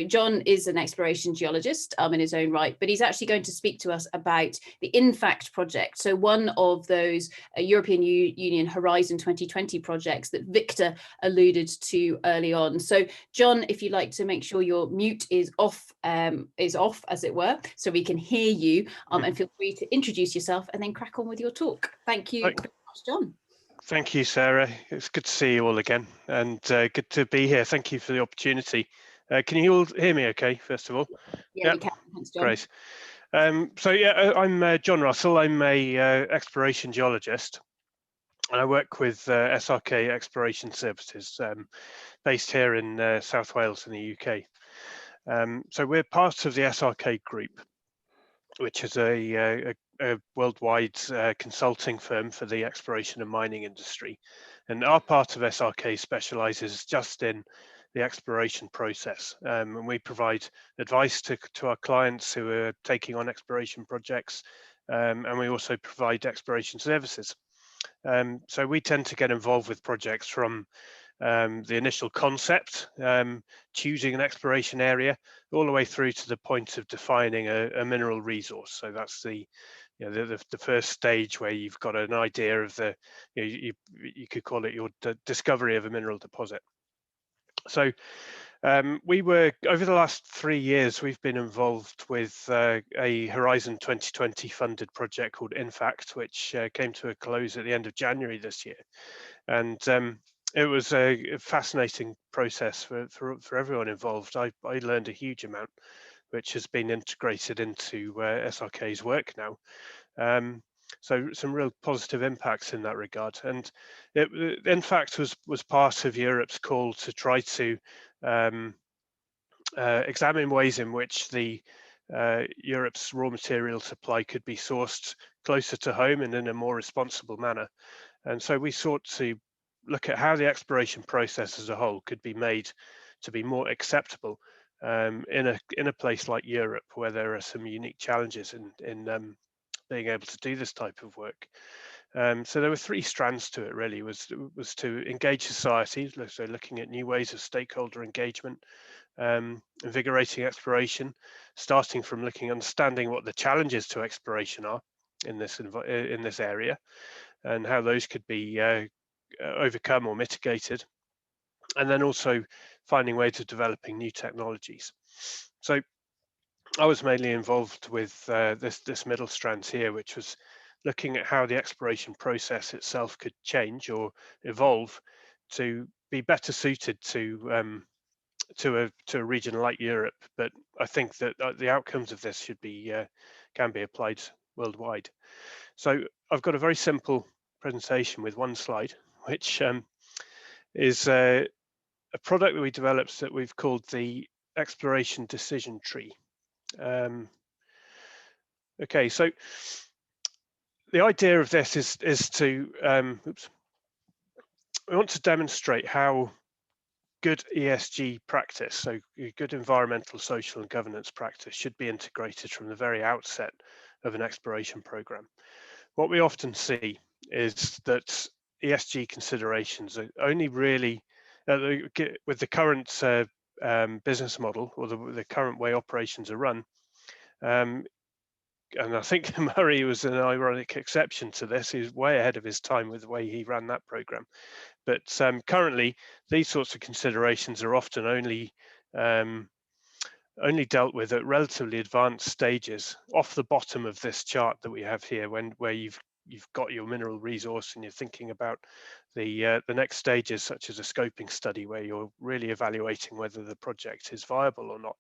Jon is an exploration geologist in his own right, but he's actually going to speak to us about the INFACT project. So one of those European Union Horizon 2020 projects that Victor alluded to early on. So Jon, if you'd like to make sure your mute is off, as it were, so we can hear you, and feel free to introduce yourself and then crack on with your talk. Thank you very much, Jon. Thank you, Sarah. It's good to see you all again, and good to be here. Thank you for the opportunity. Can you all hear me okay, first of all? Yeah, we can. Thanks, Jon. Great. So yeah, I'm Jon Russill. I'm a exploration geologist, and I work with SRK Exploration Services, based here in South Wales in the UK. So we're part of the SRK group, which is a worldwide consulting firm for the exploration and mining industry. And our part of SRK specializes just in the exploration process. And we provide advice to our clients who are taking on exploration projects. And we also provide exploration services. So we tend to get involved with projects from the initial concept, choosing an exploration area, all the way through to the point of defining a mineral resource. So that's the first stage where you've got an idea of you could call it your discovery of a mineral deposit. So we were, over the last 3 years, we've been involved with a Horizon 2020 funded project called INFACT, which came to a close at the end of January this year. And it was a fascinating process for everyone involved. I learned a huge amount, which has been integrated into SRK's work now. So some real positive impacts in that regard. And it, in fact, was part of Europe's call to try to examine ways in which Europe's raw material supply could be sourced closer to home and in a more responsible manner. And so we sought to look at how the exploration process as a whole could be made to be more acceptable in a place like Europe, where there are some unique challenges in being able to do this type of work. So there were 3 strands to it, really. Was to engage society, so looking at new ways of stakeholder engagement, invigorating exploration, starting from understanding what the challenges to exploration are in this area, and how those could be overcome or mitigated, and then also finding ways of developing new technologies. So I was mainly involved with this middle strand here, which was looking at how the exploration process itself could change or evolve to be better suited to a region like Europe. But I think that the outcomes of this can be applied worldwide. So I've got a very simple presentation with one slide, which is a product that we developed that we've called the Exploration Decision Tree. Okay, so the idea of this is to we want to demonstrate how good ESG practice, so good environmental, social, and governance practice, should be integrated from the very outset of an exploration program. What we often see is that ESG considerations are only really with the current business model, or the current way operations are run. And I think Murray was an ironic exception to this. He was way ahead of his time with the way he ran that program. But currently, these sorts of considerations are often only dealt with at relatively advanced stages, off the bottom of this chart that we have here, where you've got your mineral resource and you're thinking about the next stages, such as a scoping study, where you're really evaluating whether the project is viable or not.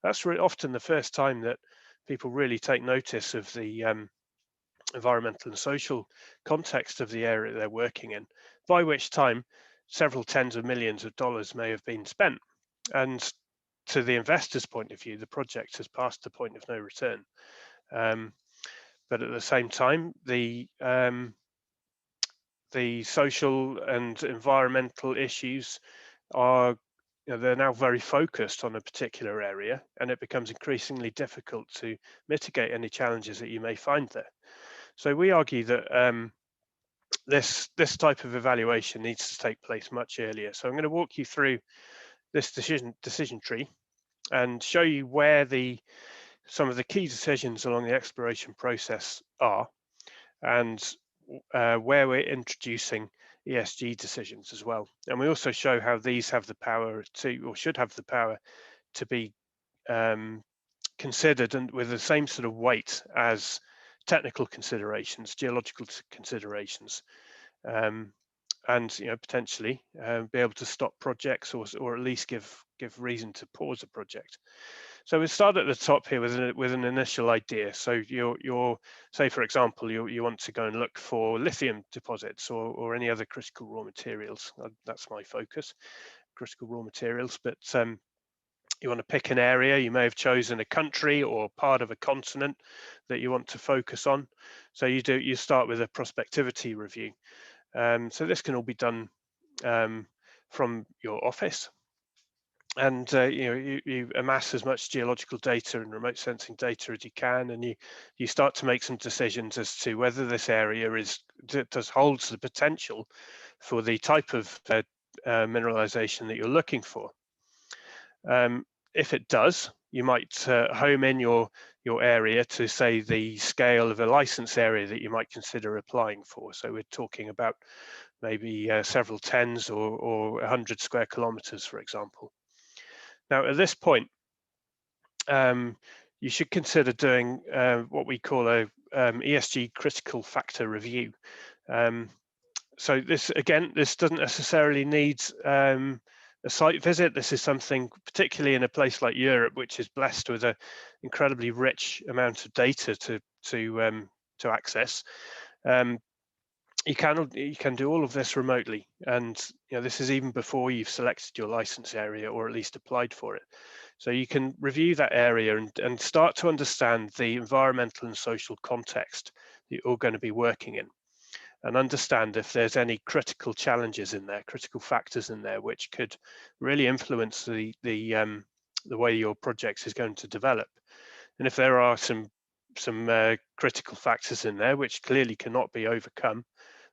That's often the first time that people really take notice of the environmental and social context of the area they're working in, by which time several tens of millions of dollars may have been spent. And to the investor's point of view, the project has passed the point of no return. But at the same time, the social and environmental issues are, they're now very focused on a particular area, and it becomes increasingly difficult to mitigate any challenges that you may find there. So we argue that this type of evaluation needs to take place much earlier. So I'm going to walk you through this decision tree, and show you where some of the key decisions along the exploration process are, and where we're introducing ESG decisions as well. And we also show how these have the power to, or should have the power to be considered and with the same sort of weight as technical considerations, geological considerations, and potentially be able to stop projects or at least give reason to pause a project. So we start at the top here with an initial idea. So you're say, for example, you want to go and look for lithium deposits or any other critical raw materials. That's my focus, critical raw materials. But you want to pick an area. You may have chosen a country or part of a continent that you want to focus on. So you start with a prospectivity review. So this can all be done from your office. And you amass as much geological data and remote sensing data as you can, and you start to make some decisions as to whether this area holds the potential for the type of mineralization that you're looking for. If it does, you might home in your area to, say, the scale of a license area that you might consider applying for. So we're talking about maybe several tens or 100 square kilometers, for example. Now, at this point, you should consider doing what we call a ESG critical factor review. So this doesn't necessarily need a site visit. This is something, particularly in a place like Europe, which is blessed with an incredibly rich amount of data to access. You can do all of this remotely, and this is even before you've selected your license area or at least applied for it. So you can review that area and start to understand the environmental and social context that you're going to be working in, and understand if there's any critical challenges in there, critical factors in there, which could really influence the way your project is going to develop. And if there are some critical factors in there which clearly cannot be overcome,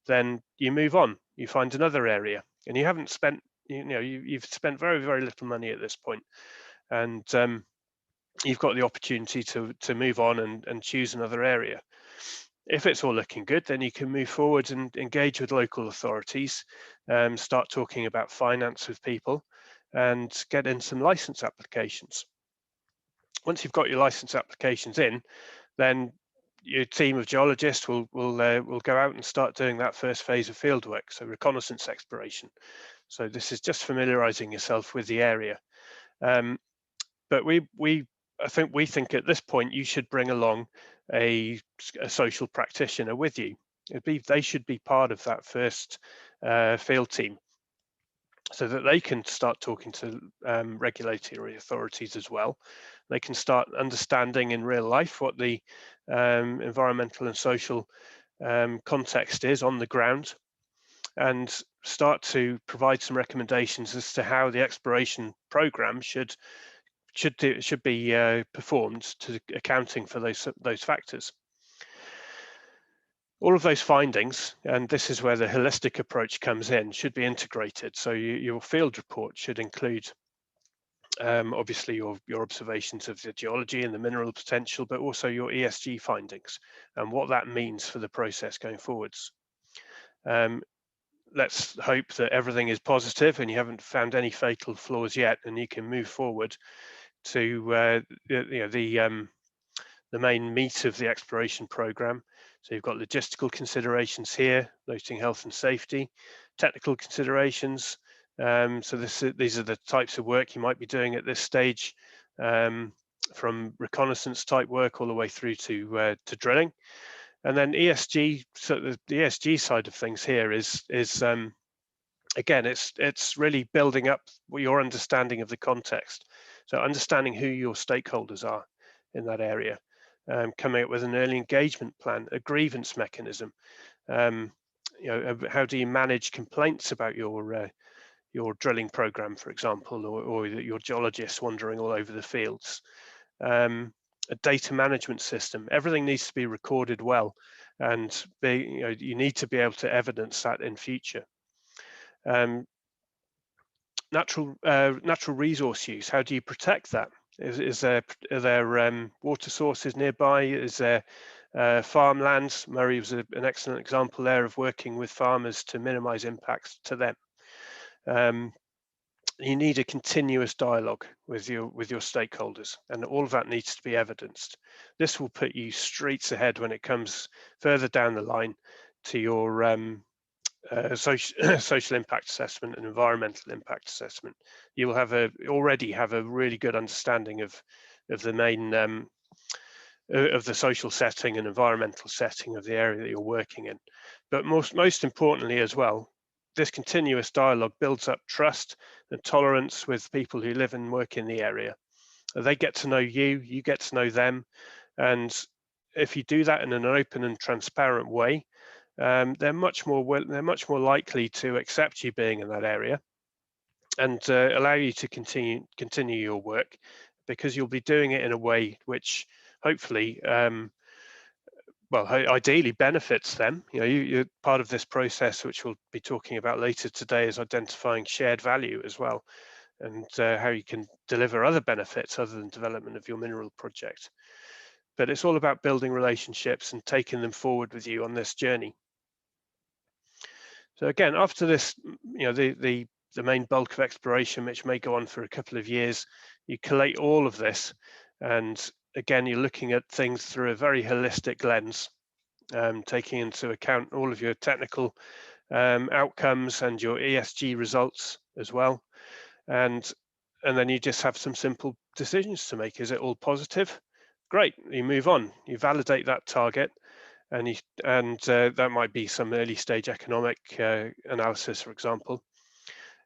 then you move on. You find another area, and you haven't spent, you've spent very, very little money at this point, and you've got the opportunity to move on and choose another area. If it's all looking good, then you can move forward and engage with local authorities, start talking about finance with people, and get in some license applications. Once you've got your license applications in, then your team of geologists will go out and start doing that first phase of fieldwork, so reconnaissance exploration. So this is just familiarizing yourself with the area. But I think at this point you should bring along a social practitioner with you. They should be part of that first field team, so that they can start talking to regulatory authorities as well. They can start understanding in real life what the environmental and social context is on the ground, and start to provide some recommendations as to how the exploration program should be performed, to accounting for those factors. All of those findings, and this is where the holistic approach comes in, should be integrated. So your field report should include obviously your observations of the geology and the mineral potential, but also your ESG findings and what that means for the process going forwards. Let's hope that everything is positive and you haven't found any fatal flaws yet, and you can move forward to the main meat of the exploration program. So you've got logistical considerations here, noting health and safety, technical considerations. So these are the types of work you might be doing at this stage, from reconnaissance type work all the way through to drilling. And then ESG. So the ESG side of things here is again, it's really building up your understanding of the context. So understanding who your stakeholders are in that area. Coming up with an early engagement plan, a grievance mechanism. How do you manage complaints about your drilling program, for example, or your geologists wandering all over the fields? A data management system. Everything needs to be recorded well, and you need to be able to evidence that in future. Natural resource use. How do you protect that? Are there water sources nearby? Is there farmlands? Murray was an excellent example there of working with farmers to minimise impacts to them. You need a continuous dialogue with your stakeholders, and all of that needs to be evidenced. This will put you streets ahead when it comes further down the line to your social impact assessment and environmental impact assessment. You will already have a really good understanding of the main of the social setting and environmental setting of the area that you're working in. But most importantly as well, this continuous dialogue builds up trust and tolerance with people who live and work in the area. They get to know you, you get to know them, and if you do that in an open and transparent way, they're much more likely to accept you being in that area and allow you to continue your work, because you'll be doing it in a way which hopefully ideally benefits them. You're part of this process, which we'll be talking about later today, is identifying shared value as well, and how you can deliver other benefits other than development of your mineral project. But it's all about building relationships and taking them forward with you on this journey. So again, after this, the main bulk of exploration, which may go on for a couple of years, you collate all of this, and again, you're looking at things through a very holistic lens, taking into account all of your technical outcomes and your ESG results as well. And then you just have some simple decisions to make. Is it all positive? Great, you move on. You validate that target, and that might be some early stage economic analysis, for example.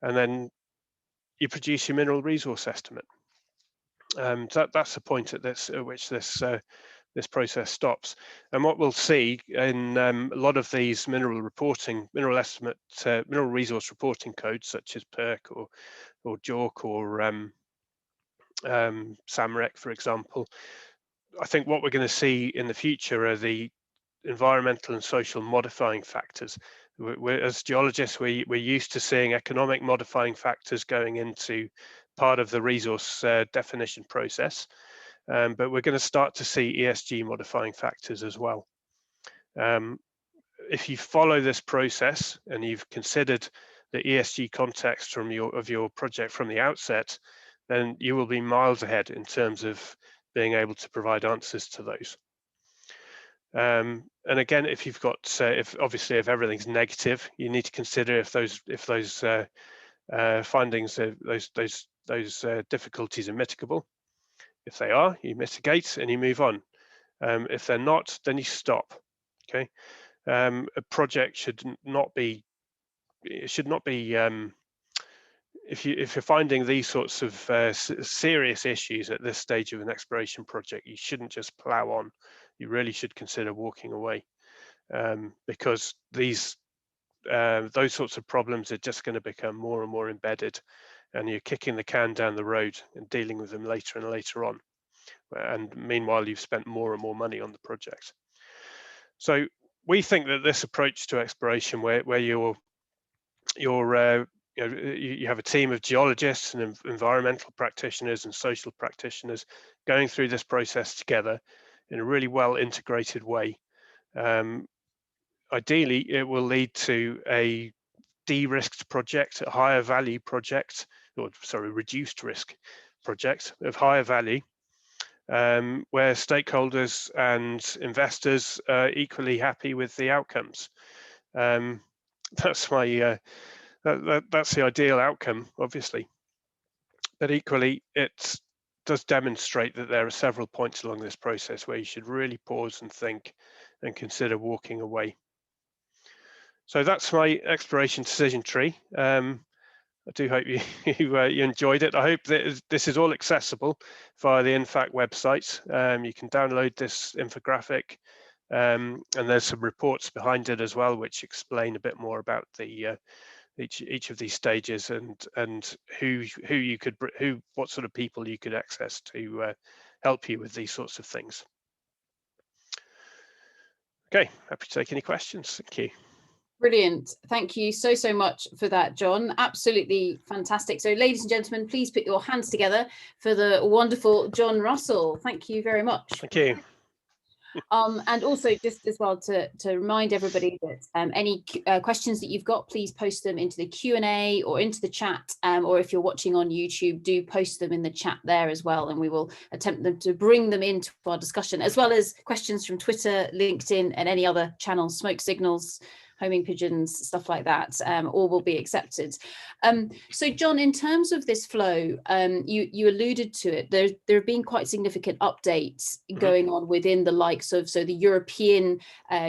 And then you produce your mineral resource estimate. That's the point at which this process stops. And what we'll see in a lot of these mineral resource reporting codes, such as PERC or JORC or SAMREC, for example, I think what we're going to see in the future are the environmental and social modifying factors. As geologists, we're used to seeing economic modifying factors going into part of the resource definition process, but we're going to start to see ESG modifying factors as well. If you follow this process and you've considered the ESG context of your project from the outset, then you will be miles ahead in terms of being able to provide answers to those. And again, if you've got, if everything's negative, you need to consider if those findings, those difficulties are mitigable. If they are, you mitigate and you move on. If they're not, then you stop. Okay, a project should not be. If you're finding these sorts of serious issues at this stage of an exploration project, you shouldn't just plow on. You really should consider walking away, because those sorts of problems are just going to become more and more embedded, and you're kicking the can down the road and dealing with them later and later on. And meanwhile, you've spent more and more money on the project. So we think that this approach to exploration, where you have a team of geologists and environmental practitioners and social practitioners going through this process together in a really well integrated way. Ideally, it will lead to a de-risked project, a higher value project, reduced risk project of higher value, where stakeholders and investors are equally happy with the outcomes. That's the ideal outcome, obviously. But equally, it does demonstrate that there are several points along this process where you should really pause and think and consider walking away. So that's my exploration decision tree. I do hope you enjoyed it. I hope that this is all accessible via the INFACT website. You can download this infographic, and there's some reports behind it as well, which explain a bit more about the each of these stages and what sort of people you could access to help you with these sorts of things. Okay, happy to take any questions. Thank you. Brilliant. Thank you so much for that, Jon. Absolutely fantastic. So ladies and gentlemen, please put your hands together for the wonderful Jon Russill. Thank you very much. Thank you. And also just as well to remind everybody that any questions that you've got, please post them into the Q&A or into the chat, or if you're watching on YouTube, do post them in the chat there as well, and we will attempt to bring them into our discussion, as well as questions from Twitter, LinkedIn, and any other channels, smoke signals, homing pigeons, stuff like that, all will be accepted. So Jon, in terms of this flow, you alluded to it, there have been quite significant updates going on within the likes of, so the European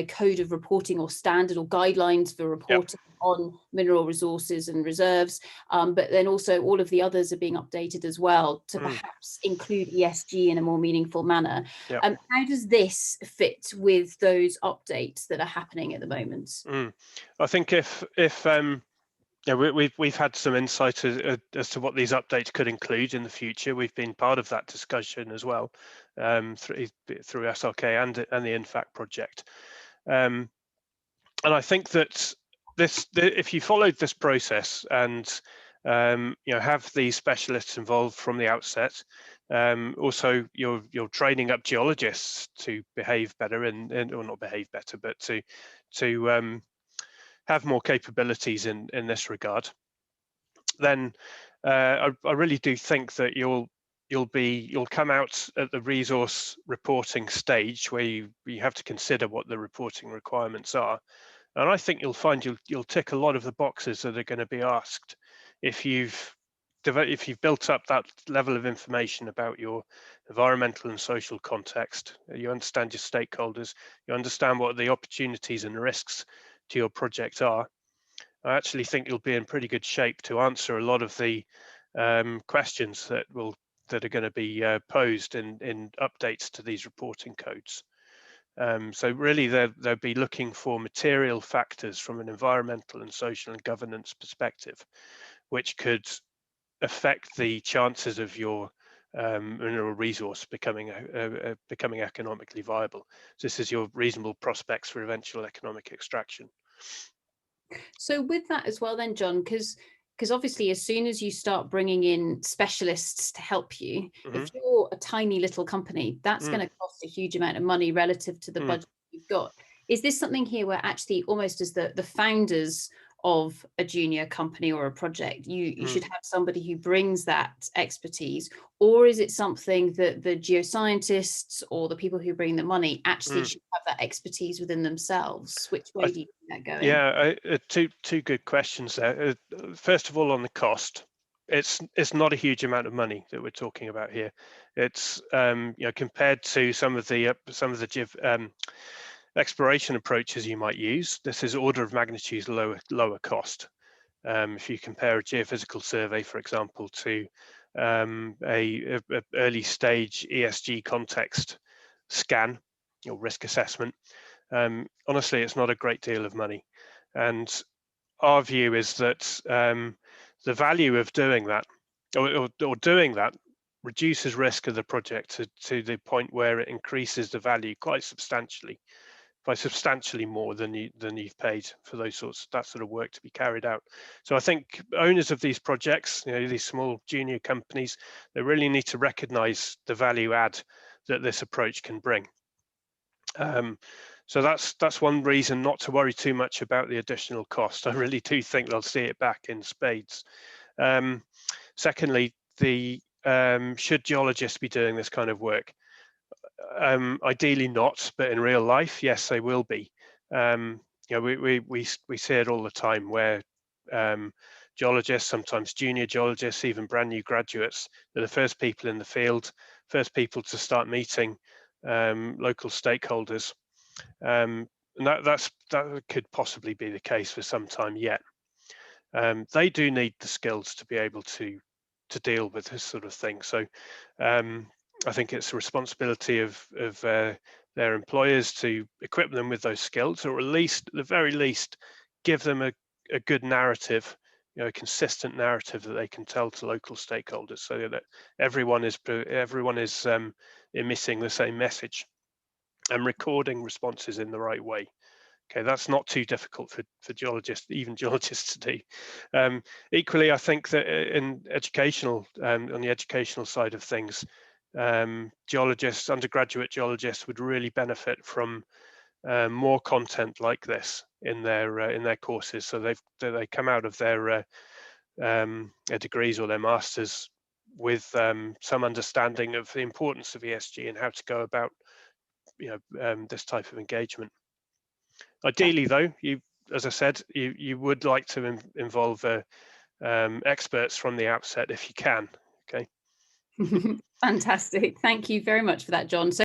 Code of Reporting or standard or guidelines for reporting on mineral resources and reserves, but then also all of the others are being updated as well to perhaps include ESG in a more meaningful manner. How does this fit with those updates that are happening at the moment? I think if yeah, we've had some insight as to what these updates could include in the future. We've been part of that discussion as well, through SRK and the INFACT project. And I think that if you followed this process and have these specialists involved from the outset, also you're training up geologists to behave better or not behave better, but to have more capabilities in this regard, then I really do think that you'll come out at the resource reporting stage where you have to consider what the reporting requirements are, and I think you'll find you'll tick a lot of the boxes that are going to be asked if you've built up that level of information about your environmental and social context. You understand your stakeholders, you understand what the opportunities and risks to your project are. I actually think you'll be in pretty good shape to answer a lot of the questions that are going to be posed in updates to these reporting codes. So really, they'll be looking for material factors from an environmental and social and governance perspective, which could affect the chances of your mineral resource becoming economically viable. So this is your reasonable prospects for eventual economic extraction. So with that as well then, Jon, because obviously as soon as you start bringing in specialists to help you, if you're a tiny little company, that's going to cost a huge amount of money relative to the budget you've got. Is this something here where actually almost as the founders of a junior company or a project, you should have somebody who brings that expertise, or is it something that the geoscientists or the people who bring the money actually should have that expertise within themselves? Which way do you think that going? Yeah, two good questions there. First of all, on the cost, it's not a huge amount of money that we're talking about here. It's compared to some of the exploration approaches you might use, this is order of magnitude lower cost. If you compare a geophysical survey, for example, to a early stage ESG context scan or risk assessment, honestly, it's not a great deal of money. And our view is that the value of doing that or doing that reduces risk of the project to the point where it increases the value quite substantially, by substantially more than you've paid for that sort of work to be carried out. So I think owners of these projects, these small junior companies, they really need to recognise the value add that this approach can bring. So that's one reason not to worry too much about the additional cost. I really do think they'll see it back in spades. Secondly, should geologists be doing this kind of work? Ideally not, but in real life, yes, they will be. We see it all the time where geologists, sometimes junior geologists, even brand new graduates, they're the first people in the field, first people to start meeting local stakeholders. And that could possibly be the case for some time yet. They do need the skills to be able to deal with this sort of thing. So I think it's a responsibility of their employers to equip them with those skills, or at the very least, give them a good narrative, a consistent narrative that they can tell to local stakeholders, so that everyone is emitting the same message and recording responses in the right way. Okay, that's not too difficult for geologists, even geologists, to do. Equally, I think that in educational, on the educational side of things, geologists, undergraduate geologists, would really benefit from more content like this in their courses. So they come out of their degrees or their masters with some understanding of the importance of ESG and how to go about, this type of engagement. Ideally, though, as I said, you would like to involve experts from the outset if you can. Okay. Fantastic. Thank you very much for that, Jon. So